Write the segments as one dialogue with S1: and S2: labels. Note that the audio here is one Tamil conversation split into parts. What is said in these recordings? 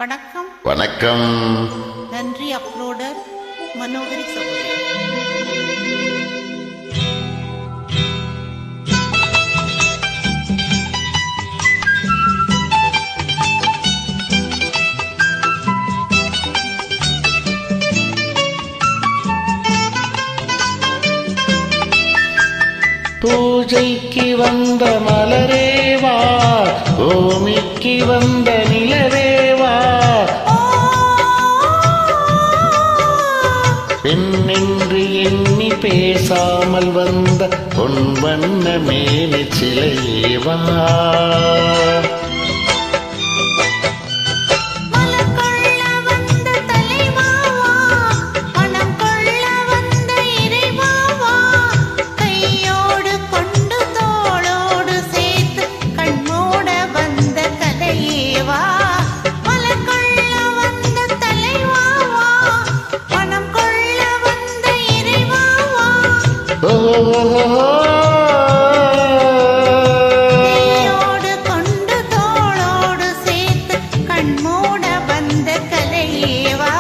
S1: வணக்கம்.
S2: வணக்கம்.
S1: நன்றி அப்லோடர் மனோகரி சகோதரி.
S3: பூஜைக்கு வந்த மலரேவா, பூமிக்கு வந்த நிலவேவா, பெண்ணென்று எண்ணி பேசாமல் வந்த பொன் வண்ண மேலே சிலையேவா,
S1: கையோடு கொண்டு தோளோடு சேர்த்து கண்மூட வந்த கலையேவா.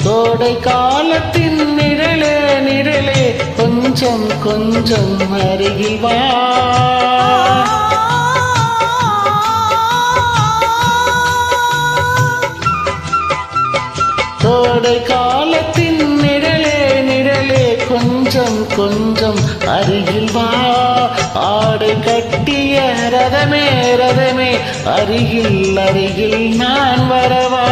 S3: கோடை காலத்தின் நிழலே நிழலே கொஞ்சம் கொஞ்சம் அருகில் வா, கோடை காலத்தின் நிழலே நிழலே கொஞ்சம் கொஞ்சம் அருகில் வா, ஆடை கட்டிய ரதமே ரதமே அருகில் அருகில் நான் வரவா,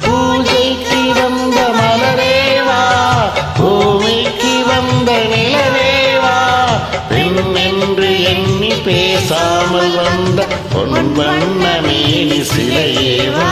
S3: பூஜைக்கு வந்த மலரேவா, பூமிக்கு வந்த நிலவேவா, பெண்ணென்று எண்ணி பேசாமல் வந்த பொன் வண்ண மேனி சிலையேவா.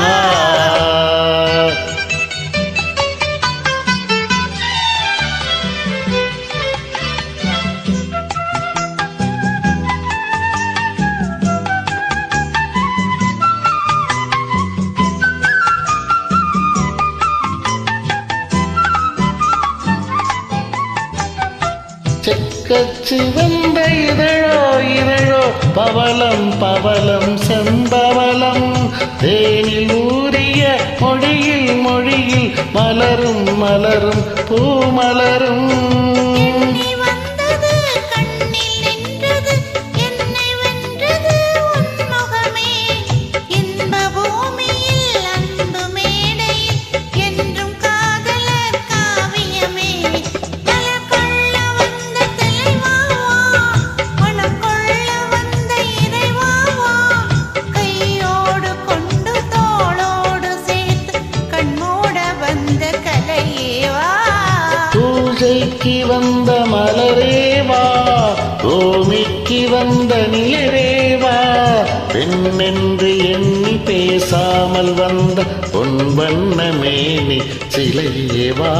S3: செக்கச்சு வந்த இதழோ இதழோ பவளம் பவளம் செம்பவளம், தேனில் ஊறிய மொழியில் மொழியில் மலரும் மலரும் பூமலரும், பூஜைக்கு வந்த மலரேவா, பூமிக்கு வந்த நிலவேவா, பெண்ணென்று எண்ணி பேசாமல் வந்த பொன் வண்ண மேனி சிலையேவா.